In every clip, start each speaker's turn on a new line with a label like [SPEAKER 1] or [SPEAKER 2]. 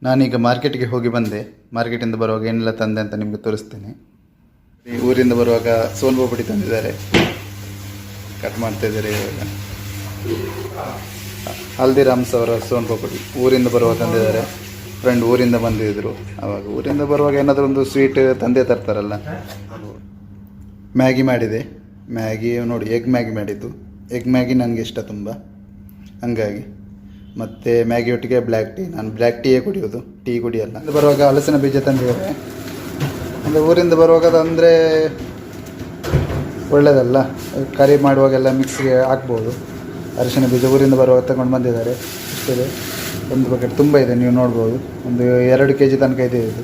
[SPEAKER 1] ನಾನೀಗ ಮಾರ್ಕೆಟ್ಗೆ ಹೋಗಿ ಬಂದೆ. ಮಾರ್ಕೆಟಿಂದ ಬರುವಾಗ ಏನೆಲ್ಲ ತಂದೆ ಅಂತ ನಿಮಗೆ ತೋರಿಸ್ತೇನೆ. ಈ ಊರಿಂದ ಬರುವಾಗ ಸೋನ್ ಪಾಪಡಿ ತಂದಿದ್ದಾರೆ, ಕಟ್ ಮಾಡ್ತಾ ಇದ್ದಾರೆ ಇವಾಗ. ಹಲ್ದಿರಾಮ್ಸ್ ಅವರ ಸೋನ್ ಪಾಪಡಿ ಊರಿಂದ ಬರುವಾಗ ತಂದಿದ್ದಾರೆ. ಫ್ರೆಂಡ್ ಊರಿಂದ ಬಂದಿದ್ದರು. ಆವಾಗ ಊರಿಂದ ಬರುವಾಗ ಏನಾದರೂ ಒಂದು ಸ್ವೀಟ್ ತಂದೆ ತರ್ತಾರಲ್ಲ. ಮ್ಯಾಗಿ ಮಾಡಿದೆ. ಮ್ಯಾಗಿ ನೋಡಿ, ಎಗ್ ಮ್ಯಾಗಿ ಮಾಡಿದ್ದು. ಎಗ್ ಮ್ಯಾಗಿ ನನಗೆ ಇಷ್ಟ ತುಂಬ, ಹಂಗಾಗಿ. ಮತ್ತು ಮ್ಯಾಗಿ ಒಟ್ಟಿಗೆ ಬ್ಲ್ಯಾಕ್ ಟೀ. ನಾನು ಬ್ಲ್ಯಾಕ್ ಟೀಯೇ ಕುಡಿಯೋದು, ಟೀ ಕುಡಿಯಲ್ಲ. ಬರುವಾಗ ಹಲಸಿನ ಬೀಜ ತಂದಿದ್ದಾರೆ. ಅಂದರೆ ಊರಿಂದ ಬರುವಾಗ ಅಂದರೆ ಒಳ್ಳೆಯದಲ್ಲ, ಕರಿ ಮಾಡುವಾಗೆಲ್ಲ ಮಿಕ್ಸಿಗೆ ಹಾಕ್ಬೋದು. ಅರಿಶಿನ ಬೀಜ ಊರಿಂದ ಬರುವಾಗ ತಗೊಂಡು ಬಂದಿದ್ದಾರೆ. ಇಷ್ಟಿದೆ, ಒಂದು ಬಕೆಟ್ ತುಂಬ ಇದೆ, ನೀವು ನೋಡ್ಬೋದು. ಒಂದು 2 kg ತನಕ ಇದೆ ಇದು.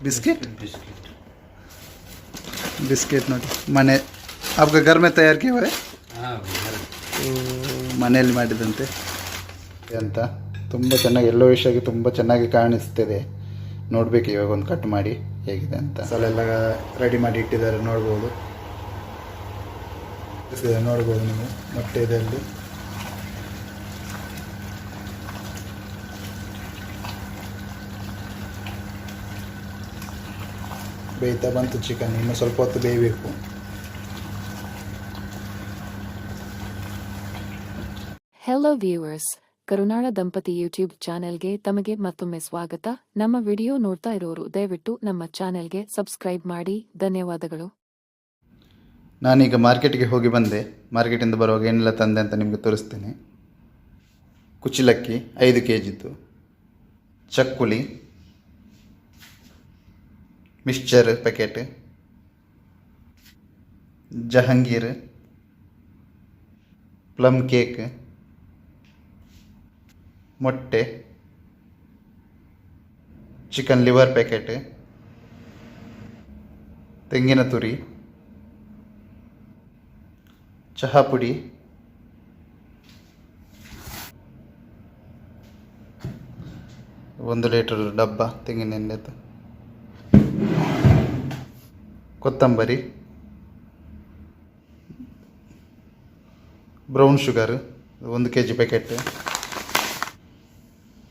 [SPEAKER 1] बिस्किट बिस्किट ನೋಡಿ, ಮನೆ आपका घर में तैयार किया हुआ है? ಮನೆಯಲ್ಲಿ ಮಾಡಿದಂತೆ ಅಂತ. ತುಂಬ ಚೆನ್ನಾಗಿ ಎಲ್ಲೋ ವಿಷಯಾಗಿ ತುಂಬ ಚೆನ್ನಾಗಿ ಕಾಣಿಸ್ತಿದೆ. ನೋಡಬೇಕು ಇವಾಗ ಒಂದು ಕಟ್ ಮಾಡಿ ಹೇಗಿದೆ ಅಂತ. ಎಲ್ಲ ರೆಡಿ ಮಾಡಿ ಇಟ್ಟಿದ್ದಾರೆ, ನೋಡ್ಬೋದು. ನೋಡ್ಬೋದು ನೀವು, ಮೊಟ್ಟೆ ಇದೆ ಅಲ್ಲಿ. ಬೇಯ್ತಾ ಬಂತು ಚಿಕನ್, ಇನ್ನು ಸ್ವಲ್ಪ ಹೊತ್ತು ಬೇಯಬೇಕು.
[SPEAKER 2] ಹೆಲೋ ವ್ಯೂವರ್ಸ್, ಕರುನಾಳ ದಂಪತಿ ಯೂಟ್ಯೂಬ್ ಚಾನೆಲ್ಗೆ ತಮಗೆ ಮತ್ತೊಮ್ಮೆ ಸ್ವಾಗತ. ನಮ್ಮ ವಿಡಿಯೋ ನೋಡ್ತಾ ಇರೋರು ದಯವಿಟ್ಟು ನಮ್ಮ ಚಾನೆಲ್ಗೆ ಸಬ್ಸ್ಕ್ರೈಬ್ ಮಾಡಿ. ಧನ್ಯವಾದಗಳು.
[SPEAKER 1] ನಾನೀಗ ಮಾರ್ಕೆಟ್ಗೆ ಹೋಗಿ ಬಂದೆ. ಮಾರ್ಕೆಟಿಂದ ಬರುವಾಗ ಏನೆಲ್ಲ ತಂದೆ ಅಂತ ನಿಮಗೆ ತೋರಿಸ್ತೇನೆ. ಕುಚ್ಚಲಕ್ಕಿ 5 kg, ಚಕ್ಕುಲಿ, mixture packet, Jahangir, plum cake, ಮೊಟ್ಟೆ, ಚಿಕನ್ ಲಿವರ್ ಪ್ಯಾಕೆಟ್, ತೆಂಗಿನ ತುರಿ, ಚಹಾ ಪುಡಿ, ಒಂದು ಲೀಟರ್ ಡಬ್ಬ ತೆಂಗಿನ ಎಣ್ಣೆದು, ಕೊತ್ತಂಬರಿ, brown sugar 1 kg packet,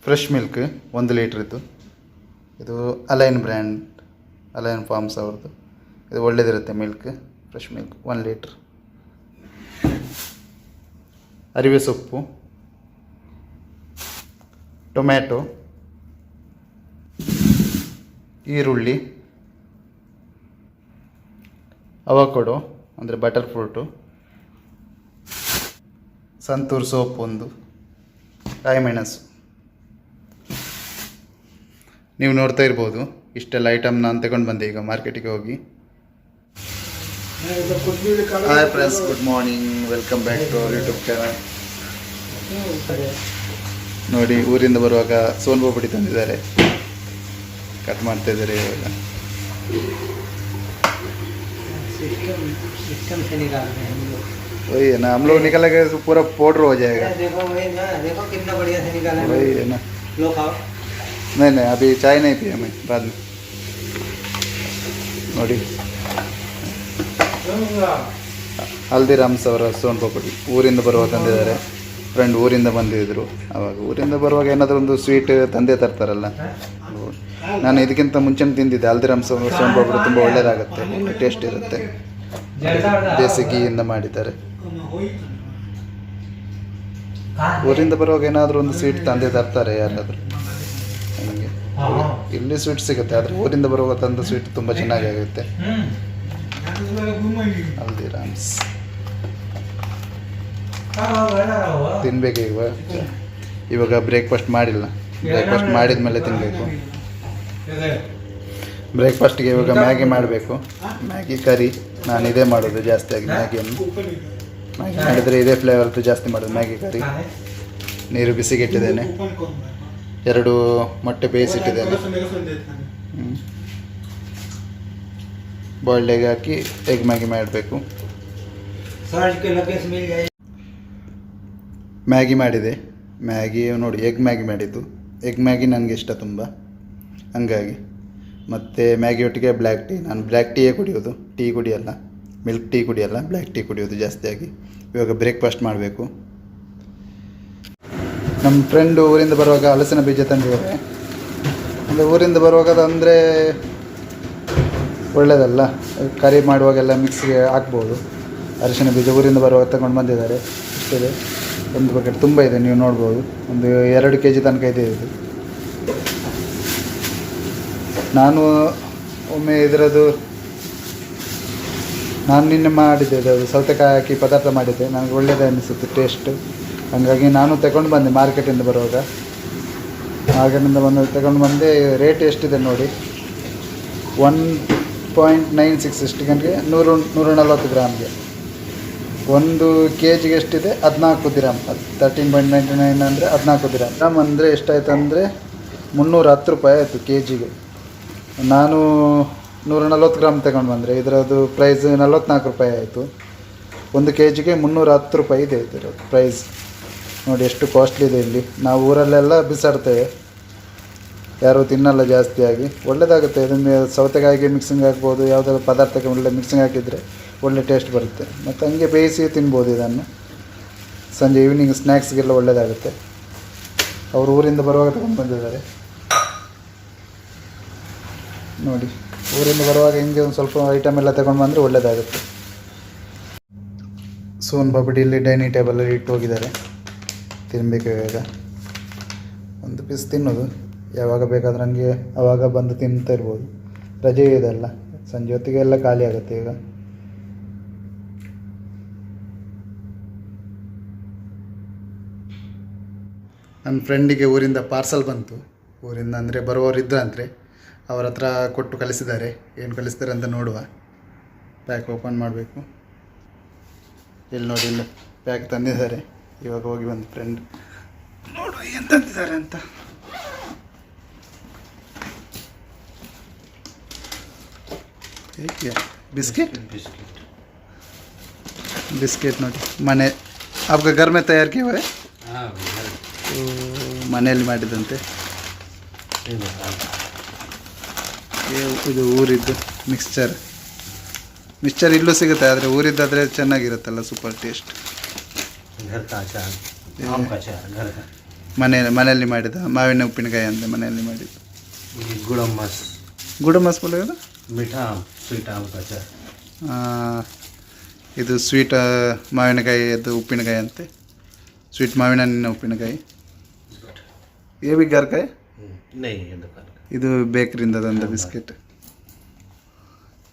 [SPEAKER 1] fresh milk 1 ಲೀಟ್ರದ್ದು. ಇದು ಅಲೈನ್ ಬ್ರ್ಯಾಂಡ್, ಅಲೈನ್ ಫಾರ್ಮ್ಸ್ ಅವ್ರದ್ದು. ಇದು ಒಳ್ಳೆಯದಿರುತ್ತೆ ಮಿಲ್ಕ್, ಫ್ರೆಶ್ ಮಿಲ್ಕ್ 1 ಲೀಟ್ರ್. ಅರಿವೆ ಸೊಪ್ಪು, ಟೊಮ್ಯಾಟೊ, ಈರುಳ್ಳಿ, ಅವಕಾಡೊ ಅಂದರೆ ಬಟರ್ ಫ್ರೂಟು, ಸಂತೂರ್ ಸೋಪ್ 1, ಕಾಯಿ ಮೆಣಸು. ನೀವು ನೋಡ್ತಾ ಇರ್ಬೋದು, ಇಷ್ಟೆಲ್ಲ ಐಟಮ್ ನಾನು ತಗೊಂಡು ಬಂದೆ ಈಗ ಮಾರ್ಕೆಟಿಗೆ ಹೋಗಿ. Hi friends, good morning, welcome back to our YouTube channel. ನೋಡಿ, ಊರಿಂದ ಬರುವಾಗ ಸೋನ್ ಪಾಪಡಿ ತಂದಿದ್ದಾರೆ, ಕಟ್ ಮಾಡ್ತಾ ಇದ್ದಾರೆ ಇವಾಗ.
[SPEAKER 3] सिस्टम से निकाल रहे हैं हम लोग।
[SPEAKER 1] वही है ना, हम लोग निकालेंगे तो पूरा पाउडर हो जाएगा।
[SPEAKER 3] देखो वही ना, देखो कितना बढ़िया से निकाला है।
[SPEAKER 1] वही है ना।
[SPEAKER 3] लो खाओ।
[SPEAKER 1] नहीं नहीं, अभी चाय नहीं पिए हमें, बाद में। ನೋಡಿ, ಹಲ್ದಿರಾಮ್ಸ್ ಅವರ ಸೋನ್ ಪಾಪಡಿ ಊರಿಂದ ಬರುವಾಗ ತಂದಿದ್ದಾರೆ. ಫ್ರೆಂಡ್ ಊರಿಂದ ಬಂದಿದ್ದರು. ಆವಾಗ ಊರಿಂದ ಬರುವಾಗ ಏನಾದರೂ ಒಂದು ಸ್ವೀಟ್ ತಂದೆ ತರ್ತಾರಲ್ಲ. ನಾನು ಇದಕ್ಕಿಂತ ಮುಂಚೆ ತಿಂದಿದ್ದೆ. ಹಲ್ದಿರಾಮ್ಸ್ ಸೋನ್ ಪಾಪಡಿ ತುಂಬ ಒಳ್ಳೆಯದಾಗುತ್ತೆ, ಟೇಸ್ಟ್ ಇರುತ್ತೆ. ದೇಸಿ ಗೀಯಿಂದ ಮಾಡಿದ್ದಾರೆ. ಊರಿಂದ ಬರುವಾಗ ಏನಾದರೂ ಒಂದು ಸ್ವೀಟ್ ತಂದೆ ತರ್ತಾರೆ ಯಾರಾದರೂ, ಹಂಗೆ. ಇಲ್ಲಿ ಸ್ವೀಟ್ ಸಿಗುತ್ತೆ, ಆದರೆ ಊರಿಂದ ಬರುವಾಗ ತಂದ ಸ್ವೀಟ್ ತುಂಬ ಚೆನ್ನಾಗಾಗುತ್ತೆ. ಹಲ್ದಿರಾಮ್ಸ್ ತಿನ್ನಬೇಕು ಇವಾಗ ಬ್ರೇಕ್ಫಾಸ್ಟ್ ಮಾಡಿಲ್ಲ. ಬ್ರೇಕ್ಫಾಸ್ಟ್ ಮಾಡಿದ ಮೇಲೆ ತಿನ್ನಬೇಕು. ಬ್ರೇಕ್ಫಾಸ್ಟ್ಗೆ ಇವಾಗ ಮ್ಯಾಗಿ ಮಾಡಬೇಕು. ಮ್ಯಾಗಿ ಕರಿ ನಾನು ಇದೇ ಮಾಡೋದು ಜಾಸ್ತಿಯಾಗಿ. ಮ್ಯಾಗಿ ಮಾಡಿದರೆ ಇದೇ ಫ್ಲೇವರ್ದು ಜಾಸ್ತಿ ಮಾಡೋದು. ಮ್ಯಾಗಿ ಕರಿ, ನೀರು ಬಿಸಿಗೆ ಇಟ್ಟಿದ್ದೇನೆ. 2 ಮೊಟ್ಟೆ ಬೇಯಿಸಿಟ್ಟಿದ್ದೇನೆ. ಬಾಯ್ಲ್ಡ್ ಎಗ್ ಹಾಕಿ ಎಗ್ ಮ್ಯಾಗಿ ಮಾಡಬೇಕು. ಮ್ಯಾಗಿ ಮಾಡಿದೆ. ಮ್ಯಾಗಿ ನೋಡಿ, ಎಗ್ ಮ್ಯಾಗಿ ಮಾಡಿದ್ದು. ಎಗ್ ಮ್ಯಾಗಿ ನನಗೆ ಇಷ್ಟ ತುಂಬ, ಹಂಗಾಗಿ. ಮತ್ತು ಮ್ಯಾಗಿ ಒಟ್ಟಿಗೆ ಬ್ಲ್ಯಾಕ್ ಟೀ. ನಾನು ಬ್ಲ್ಯಾಕ್ ಟೀಯೇ ಕುಡಿಯೋದು, ಟೀ ಕುಡಿಯಲ್ಲ, ಮಿಲ್ಕ್ ಟೀ ಕುಡಿಯಲ್ಲ, ಬ್ಲ್ಯಾಕ್ ಟೀ ಕುಡಿಯೋದು ಜಾಸ್ತಿಯಾಗಿ. ಇವಾಗ ಬ್ರೇಕ್ಫಾಸ್ಟ್ ಮಾಡಬೇಕು. ನಮ್ಮ ಫ್ರೆಂಡು ಊರಿಂದ ಬರುವಾಗ ಹಲಸಿನ ಬೀಜ ತಂದಿದ್ದಾರೆ. ಅಂದರೆ ಊರಿಂದ ಬರುವಾಗ ಅಂದರೆ ಒಳ್ಳೆಯದಲ್ಲ, ಕರಿ ಮಾಡುವಾಗೆಲ್ಲ ಮಿಕ್ಸಿಗೆ ಹಾಕ್ಬೋದು. ಅರಿಶಿನ ಬೀಜ ಊರಿಂದ ಬರುವಾಗ ತಗೊಂಡು ಬಂದಿದ್ದಾರೆ. ಇಷ್ಟಿದೆ, ಒಂದು ಬಕೆಟ್ ತುಂಬ ಇದೆ, ನೀವು ನೋಡ್ಬೋದು. ಒಂದು 2 kg ತನಕ ಇದೆ ಇದು. ನಾನು ಒಮ್ಮೆ ಇದರದ್ದು ನಾನು ನಿನ್ನೆ ಮಾಡಿದ್ದೆ, ಅದು ಸೌತೆಕಾಯಿ ಹಾಕಿ ಪದಾರ್ಥ ಮಾಡಿದ್ದೆ. ನನಗೆ ಒಳ್ಳೆಯದೇ ಅನಿಸುತ್ತೆ ಟೇಸ್ಟ್. ಹಾಗಾಗಿ ನಾನು ತಗೊಂಡು ಬಂದೆ ಮಾರ್ಕೆಟಿಂದ ಬರುವಾಗ. ಮಾರ್ಕೆಟಿಂದ ತಗೊಂಡು ಬಂದೆ. ರೇಟ್ ಎಷ್ಟಿದೆ ನೋಡಿ, 1.96 ಇಷ್ಟು ಗಂಟೆಗೆ 140 ಗ್ರಾಮ್ಗೆ. 1 kgಗೆ ಎಷ್ಟಿದೆ, 14 ದಿರಾಮ್. 13.99 ಅಂದರೆ 14 ದಿರಾಮ್. ಗ್ರಾಮ್ ಅಂದರೆ ಎಷ್ಟಾಯಿತು ಅಂದರೆ 310 ರೂಪಾಯಿ ಆಯಿತು kgಗೆ. ನಾನು 140 ಗ್ರಾಮ್ ತಗೊಂಡು ಬಂದರೆ ಇದರದ್ದು ಪ್ರೈಸ್ 44 ರೂಪಾಯಿ ಆಯಿತು. 1 kgಗೆ 310 ರೂಪಾಯಿ ಇದೆ ಇದರ ಪ್ರೈಸ್. ನೋಡಿ ಎಷ್ಟು ಕಾಸ್ಟ್ಲಿ ಇದೆ ಇಲ್ಲಿ. ನಾವು ಊರಲ್ಲೆಲ್ಲ ಬಿಸಾಡ್ತೇವೆ, ಯಾರೂ ತಿನ್ನಲ್ಲ ಜಾಸ್ತಿಯಾಗಿ. ಒಳ್ಳೆಯದಾಗುತ್ತೆ ಇದನ್ನು ಸೌತೆಕಾಯಿಗೆ ಮಿಕ್ಸಿಂಗ್ ಹಾಕ್ಬೋದು, ಯಾವುದಾದ್ರು ಪದಾರ್ಥಕ್ಕೆ ಒಳ್ಳೆ ಮಿಕ್ಸಿಂಗ್ ಹಾಕಿದರೆ ಒಳ್ಳೆ ಟೇಸ್ಟ್ ಬರುತ್ತೆ. ಮತ್ತು ಹಂಗೆ ಬೇಯಿಸಿ ತಿನ್ಬೋದು ಇದನ್ನು. ಸಂಜೆ ಈವ್ನಿಂಗ್ ಸ್ನ್ಯಾಕ್ಸ್ಗೆಲ್ಲ ಒಳ್ಳೆಯದಾಗುತ್ತೆ. ಅವರು ಊರಿಂದ ಬರುವಾಗ ತಗೊಂಡು ಬಂದಿದ್ದಾರೆ ನೋಡಿ. ಊರಿಂದ ಬರುವಾಗ ಹಿಂಗೆ ಒಂದು ಸ್ವಲ್ಪ ಐಟಮ್ ಎಲ್ಲ ತಗೊಂಡು ಬಂದರೆ ಒಳ್ಳೆಯದಾಗುತ್ತೆ. ಸೋನ್ ಪಾಪಡಿ ಇಲ್ಲಿ ಡೈನಿಂಗ್ ಟೇಬಲಲ್ಲಿ ಇಟ್ಟು ಹೋಗಿದ್ದಾರೆ. ತಿನ್ನಬೇಕು ಇವಾಗ. ಒಂದು ಪೀಸ್ ತಿನ್ನೋದು, ಯಾವಾಗ ಬೇಕಾದ್ರೆ ನನಗೆ ಆವಾಗ ಬಂದು ತಿಂತಾ ಇರ್ಬೋದು. ರಜೆ ಇದೆಲ್ಲ, ಸಂಜೆ ಹೊತ್ತಿಗೆ ಎಲ್ಲ ಖಾಲಿ ಆಗುತ್ತೆ ಈಗ. ನನ್ನ ಫ್ರೆಂಡಿಗೆ ಊರಿಂದ ಪಾರ್ಸಲ್ ಬಂತು. ಊರಿಂದ ಅಂದರೆ ಬರುವವರು ಇದ್ರಂದರೆ ಅವರ ಹತ್ರ ಕೊಟ್ಟು ಕಳಿಸಿದ್ದಾರೆ. ಏನು ಕಳಿಸ್ತಾರೆ ಅಂತ ನೋಡುವ. ಪ್ಯಾಕ್ ಓಪನ್ ಮಾಡಬೇಕು. ಇಲ್ಲಿ ನೋಡಿ, ಇಲ್ಲಿ ಪ್ಯಾಕ್ ತಂದಿದ್ದಾರೆ. ಇವಾಗ ಹೋಗಿ ಒಂದು ಫ್ರೆಂಡ್ ನೋಡುವ ಏನು ತಂದಿದ್ದಾರೆ ಅಂತ. ಹೇಗೆ बिस्किट बिस्किट ನೋಡಿ. ಮನೆ आपका घर में तैयार किया हुआ है? ಮನೆಯಲ್ಲಿ ಮಾಡಿದಂತೆ. ಇದು ಊರಿದ್ದು ಮಿಕ್ಸ್ಚರ್ ಇಲ್ಲೂ ಸಿಗುತ್ತೆ, ಆದರೆ ಊರಿದ್ದಾದರೆ ಚೆನ್ನಾಗಿರುತ್ತಲ್ಲ, ಸೂಪರ್ ಟೇಸ್ಟ್. ಮನೆಯಲ್ಲಿ ಮಾಡಿದ ಮಾವಿನ ಉಪ್ಪಿನಕಾಯಿ ಅಂತ ಮನೆಯಲ್ಲಿ ಮಾಡಿದ್ದು. ಗುಡಮಸ್ ಬೋಲೋದು
[SPEAKER 3] मीठा स्वीट आम का अचार.
[SPEAKER 1] ಇದು ಸ್ವೀಟ್ ಮಾವಿನಕಾಯಿ, ಅದು ಉಪ್ಪಿನಕಾಯಿ ಅಂತೆ. ಸ್ವೀಟ್ ಮಾವಿನ ಹಣ್ಣಿನ ಉಪ್ಪಿನಕಾಯಿ. ಏ ಬಿ ಗಾರ್ಕಾಯಿ ಇದು ಬೇಕ್ರಿಂದ ತಂದ ಬಿಸ್ಕೆಟ್.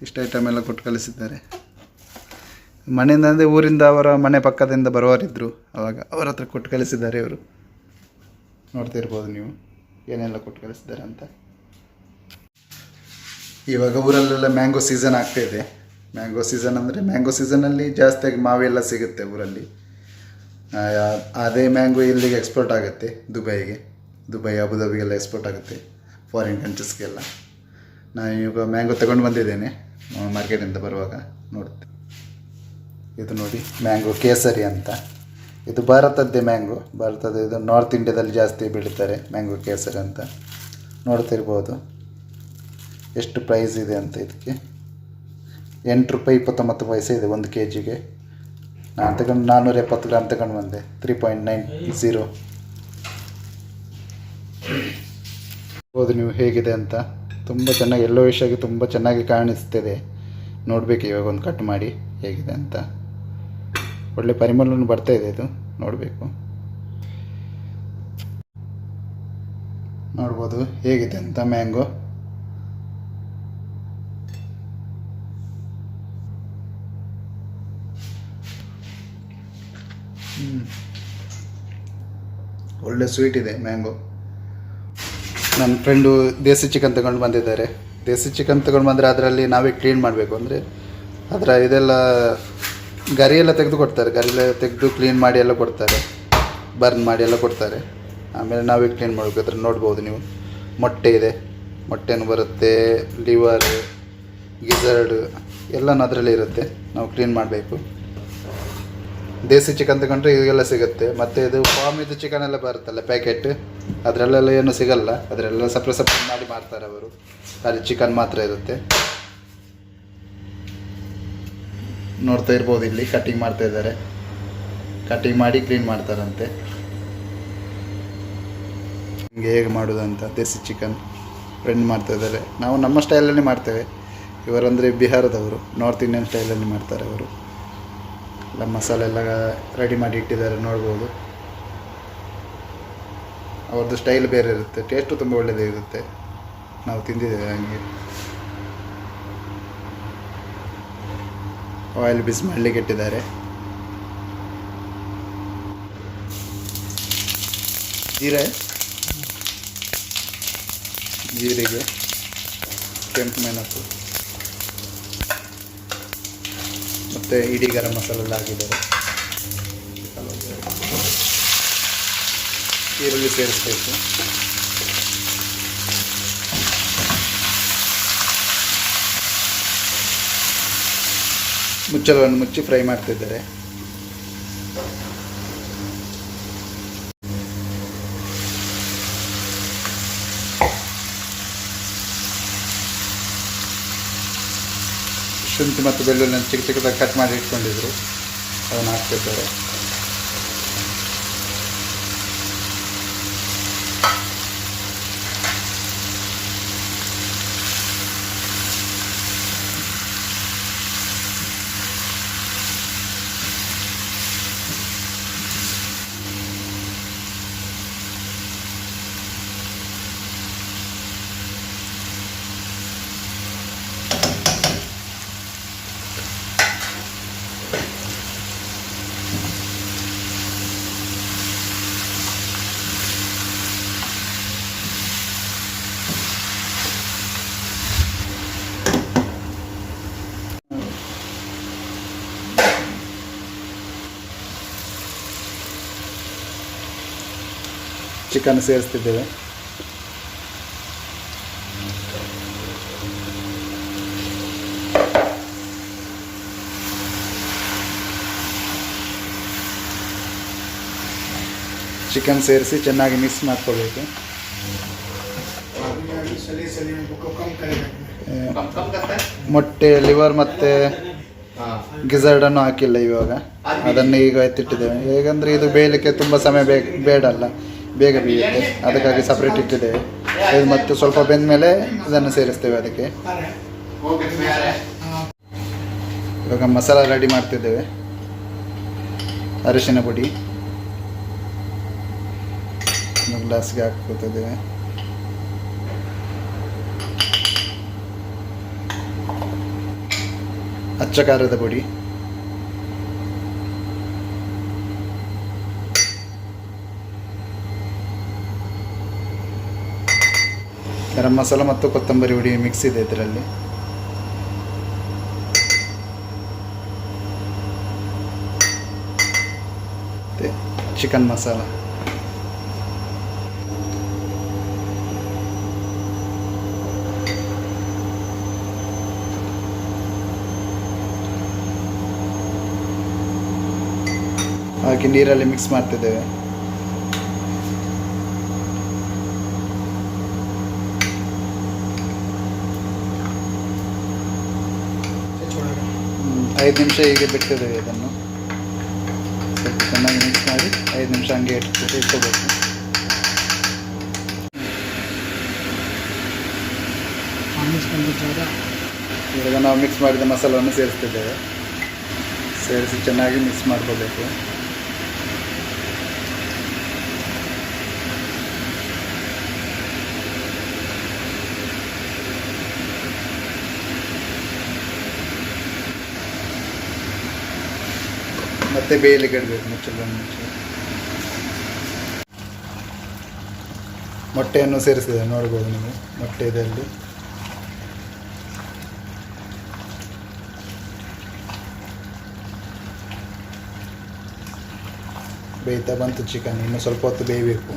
[SPEAKER 1] ಇಷ್ಟು ಐಟಮ್ ಎಲ್ಲ ಕೊಟ್ಟು ಕಳಿಸಿದ್ದಾರೆ. ಮನೆಯಿಂದ ಅಂದರೆ ಊರಿಂದ ಅವರ ಮನೆ ಪಕ್ಕದಿಂದ ಬರುವವರಿದ್ದರು, ಆವಾಗ ಅವರ ಹತ್ರ ಕೊಟ್ಟು ಕಳಿಸಿದ್ದಾರೆ ಇವರು. ನೋಡ್ತಿರ್ಬೋದು ನೀವು ಏನೆಲ್ಲ ಕೊಟ್ಟು ಕಳಿಸಿದ್ದಾರೆ ಅಂತ. ಇವಾಗ ಊರಲ್ಲೆಲ್ಲ ಮ್ಯಾಂಗೋ ಸೀಸನ್ ಆಗ್ತಾಯಿದೆ. ಮ್ಯಾಂಗೋ ಸೀಸನ್ ಅಂದರೆ ಮ್ಯಾಂಗೋ ಸೀಸನಲ್ಲಿ ಜಾಸ್ತಿಯಾಗಿ ಮಾವೆಲ್ಲ ಸಿಗುತ್ತೆ ಊರಲ್ಲಿ. ಅದೇ ಮ್ಯಾಂಗೋ ಇಲ್ಲಿಗೆ ಎಕ್ಸ್ಪೋರ್ಟ್ ಆಗುತ್ತೆ ದುಬೈ ಅಬುದಾಬಿಗೆಲ್ಲ ಎಕ್ಸ್ಪೋರ್ಟ್ ಆಗುತ್ತೆ, ಫಾರಿನ್ ಕಂಟ್ರೀಸ್ಗೆಲ್ಲ. ನಾನು ಇವಾಗ ಮ್ಯಾಂಗೋ ತಗೊಂಡು ಬಂದಿದ್ದೇನೆ ಮಾರ್ಕೆಟಿಂದ ಬರುವಾಗ. ನೋಡುತ್ತೆ, ಇದು ನೋಡಿ ಮ್ಯಾಂಗೋ ಕೇಸರಿ ಅಂತ. ಇದು ಭಾರತದ್ದೇ ಮ್ಯಾಂಗೋ, ಭಾರತದ. ಇದು ನಾರ್ತ್ ಇಂಡಿಯಾದಲ್ಲಿ ಜಾಸ್ತಿ ಬೆಳೀತಾರೆ ಮ್ಯಾಂಗೋ ಕೇಸರಿ ಅಂತ. ನೋಡ್ತಿರ್ಬೋದು ಎಷ್ಟು ಪ್ರೈಸ್ ಇದೆ ಅಂತ. ಇದಕ್ಕೆ 8 ರೂಪಾಯಿ 29 ಪೈಸೆ ಇದೆ 1 kgಗೆ. ನಾನು ತಗೊಂಡು 470 ಗ್ರಾಮ್ ತಗೊಂಡು ಬಂದೆ. 3.90 ಹೌದು. ನೀವು ಹೇಗಿದೆ ಅಂತ ತುಂಬ ಚೆನ್ನಾಗಿ ಯೆಲ್ಲೋಯಿಶ್ ಆಗಿ ತುಂಬ ಚೆನ್ನಾಗಿ ಕಾಣಿಸ್ತಿದೆ. ನೋಡಬೇಕು ಇವಾಗ ಒಂದು ಕಟ್ ಮಾಡಿ ಹೇಗಿದೆ ಅಂತ. ಒಳ್ಳೆ ಪರಿಮಳನೂ ಬರ್ತಾಯಿದೆ ಇದು, ನೋಡಬೇಕು. ನೋಡ್ಬೋದು ಹೇಗಿದೆ ಅಂತ ಮ್ಯಾಂಗೋ. ಒಳ್ಳೆ ಸ್ವೀಟ್ ಇದೆ ಮ್ಯಾಂಗೋ. ನನ್ನ ಫ್ರೆಂಡು ದೇಸಿ ಚಿಕನ್ ತಗೊಂಡು ಬಂದಿದ್ದಾರೆ. ದೇಸಿ ಚಿಕನ್ ತಗೊಂಡು ಬಂದರೆ ಅದರಲ್ಲಿ ನಾವೇ ಕ್ಲೀನ್ ಮಾಡಬೇಕು. ಅಂದರೆ ಅದರ ಇದೆಲ್ಲ ಗರಿಯೆಲ್ಲ ತೆಗೆದು ಕೊಡ್ತಾರೆ, ಗರಿಯೆಲ್ಲ ತೆಗೆದು ಕ್ಲೀನ್ ಮಾಡಿ ಎಲ್ಲ ಕೊಡ್ತಾರೆ, ಬರ್ನ್ ಮಾಡಿ ಎಲ್ಲ ಕೊಡ್ತಾರೆ. ಆಮೇಲೆ ನಾವೇ ಕ್ಲೀನ್ ಮಾಡಬೇಕು. ಅದ್ರ ನೋಡ್ಬೋದು ನೀವು, ಮೊಟ್ಟೆ ಇದೆ, ಮೊಟ್ಟೆನೂ ಬರುತ್ತೆ, ಲಿವರ್, ಗಿಝರ್ಡ್ ಎಲ್ಲನೂ ಅದರಲ್ಲೇ ಇರುತ್ತೆ. ನಾವು ಕ್ಲೀನ್ ಮಾಡಬೇಕು. ದೇಸಿ ಚಿಕನ್ ತಗೊಂಡ್ರೆ ಇದೆಲ್ಲ ಸಿಗುತ್ತೆ. ಮತ್ತು ಇದು ಫಾರ್ಮ್ ಇದು ಚಿಕನ್ ಎಲ್ಲ ಬರುತ್ತಲ್ಲ ಪ್ಯಾಕೆಟ್, ಅದರಲ್ಲೆಲ್ಲ ಏನು ಸಿಗಲ್ಲ. ಅದರೆಲ್ಲ ಸಪ್ರೇಟ್ ಮಾಡಿ ಮಾಡ್ತಾರೆ ಅವರು. ಅಲ್ಲಿ ಚಿಕನ್ ಮಾತ್ರ ಇರುತ್ತೆ. ನೋಡ್ತಾ ಇರ್ಬೋದು, ಇಲ್ಲಿ ಕಟ್ಟಿಂಗ್ ಮಾಡ್ತಾ ಇದ್ದಾರೆ. ಕಟ್ಟಿಂಗ್ ಮಾಡಿ ಕ್ಲೀನ್ ಮಾಡ್ತಾರಂತೆ. ಹಿಂಗೆ ಹೇಗೆ ಮಾಡೋದು ಅಂತ ದೇಸಿ ಚಿಕನ್ ಫ್ರೆಂಡ್ ಮಾಡ್ತಾಯಿದ್ದಾರೆ. ನಾವು ನಮ್ಮ ಸ್ಟೈಲಲ್ಲಿ ಮಾಡ್ತೇವೆ. ಇವರಂದರೆ ಬಿಹಾರದವರು, ನಾರ್ತ್ ಇಂಡಿಯನ್ ಸ್ಟೈಲಲ್ಲಿ ಮಾಡ್ತಾರೆ ಅವರು. ಎಲ್ಲ ಮಸಾಲೆ ಎಲ್ಲ ರೆಡಿ ಮಾಡಿ ಇಟ್ಟಿದ್ದಾರೆ, ನೋಡ್ಬೋದು. ಅವ್ರದ್ದು ಸ್ಟೈಲ್ ಬೇರೆ ಇರುತ್ತೆ, ಟೇಸ್ಟು ತುಂಬ ಒಳ್ಳೆಯದೇ ಇರುತ್ತೆ. ನಾವು ತಿಂದಿದ್ದೇವೆ ಹಂಗೆ. ಆಯಿಲ್ ಬಿಸಿ ಮಾಡಲಿಕ್ಕೆ ಇಟ್ಟಿದ್ದಾರೆ. ಜೀರಿಗೆ, ಕೆಂಪು ಮೆಣಸು ಮತ್ತು ಇಡೀ ಗರಂ ಮಸಾಲೆ ಎಲ್ಲ ಹಾಕಿದ್ದಾರೆ. ಈರುಳ್ಳಿ ಸೇರಿಸಬೇಕು. ಮುಚ್ಚಳವನ್ನು ಮುಚ್ಚಿ ಫ್ರೈ ಮಾಡ್ತಿದ್ದಾರೆ. ಶುಂಠಿ ಮತ್ತು ಬೆಳ್ಳುಳ್ಳಿ ಚಿಕ್ಕ ಚಿಕ್ಕದಾಗಿ ಕಟ್ ಮಾಡಿ ಇಟ್ಕೊಂಡಿದ್ರು, ಅದನ್ನು ಹಾಕ್ತಿದ್ದಾರೆ. ಚಿಕನ್ ಸೇರಿಸ್ತಿದ್ದೇವೆ. ಚಿಕನ್ ಸೇರಿಸಿ ಚೆನ್ನಾಗಿ ಮಿಕ್ಸ್ ಮಾಡ್ಕೋಬೇಕು. ಮೊಟ್ಟೆ, ಲಿವರ್ ಮತ್ತು ಗಿಝರ್ಡನ್ನು ಹಾಕಿಲ್ಲ ಇವಾಗ, ಅದನ್ನು ಈಗ ಎತ್ತಿಟ್ಟಿದ್ದೇವೆ. ಹೇಗಂದರೆ ಇದು ಬೇಯಲಿಕ್ಕೆ ತುಂಬ ಸಮಯ ಬೇಡಲ್ಲ, ಬೇಗ ಬೇಯುತ್ತೆ, ಅದಕ್ಕಾಗಿ ಸಪ್ರೇಟ್ ಇಟ್ಟಿದ್ದೇವೆ. ಇದು ಮತ್ತು ಸ್ವಲ್ಪ ಬೆಂದ ಮೇಲೆ ಇದನ್ನು ಸೇರಿಸ್ತೇವೆ ಅದಕ್ಕೆ. ಇವಾಗ ಮಸಾಲ ರೆಡಿ ಮಾಡ್ತಿದ್ದೇವೆ. ಅರಿಶಿನ ಪುಡಿ ಗ್ಲಾಸ್ಗೆ ಹಾಕ್ಕೊತಿದ್ದೇವೆ. ಅಚ್ಚ ಖಾರದ ಪುಡಿ, ಗರಂ ಮಸಾಲ ಮತ್ತು ಕೊತ್ತಂಬರಿ ಹುಡಿ ಮಿಕ್ಸ್ ಇದೆ ಇದರಲ್ಲಿ. ಮತ್ತು ಚಿಕನ್ ಮಸಾಲ, ಹಾಕಿ ನೀರಲ್ಲಿ ಮಿಕ್ಸ್ ಮಾಡ್ತಿದ್ದೇವೆ. ಐದು ನಿಮಿಷ ಹೀಗೆ ಬಿಟ್ಟಿದ್ದೇವೆ. ಇದನ್ನು ಸ್ವಲ್ಪ ಚೆನ್ನಾಗಿ ಮಿಕ್ಸ್ ಮಾಡಿ 5 ನಿಮಿಷ ಹಂಗೆ ಇಟ್ಕೋಬೇಕು. ಇವಾಗ ನಾವು ಮಿಕ್ಸ್ ಮಾಡಿದ ಮಸಾಲವನ್ನು ಸೇರಿಸ್ತಿದ್ದೇವೆ. ಸೇರಿಸಿ ಚೆನ್ನಾಗಿ ಮಿಕ್ಸ್ ಮಾಡ್ಕೋಬೇಕು. ಮತ್ತೆ ಬೇಯಲಿಕ್ಕೆ ಇಡಬೇಕು ಮುಚ್ಚಳವನ್ನು ಮುಚ್ಚಿ. ಮೊಟ್ಟೆಯನ್ನು ಸೇರಿಸಿದೆ, ನೋಡ್ಬೋದು ನೀವು, ಮೊಟ್ಟೆ ಇದೆ ಅಲ್ಲಿ. ಬೇಯ್ತಾ ಬಂತು ಚಿಕನ್, ಇನ್ನು ಸ್ವಲ್ಪ ಹೊತ್ತು ಬೇಯಬೇಕು.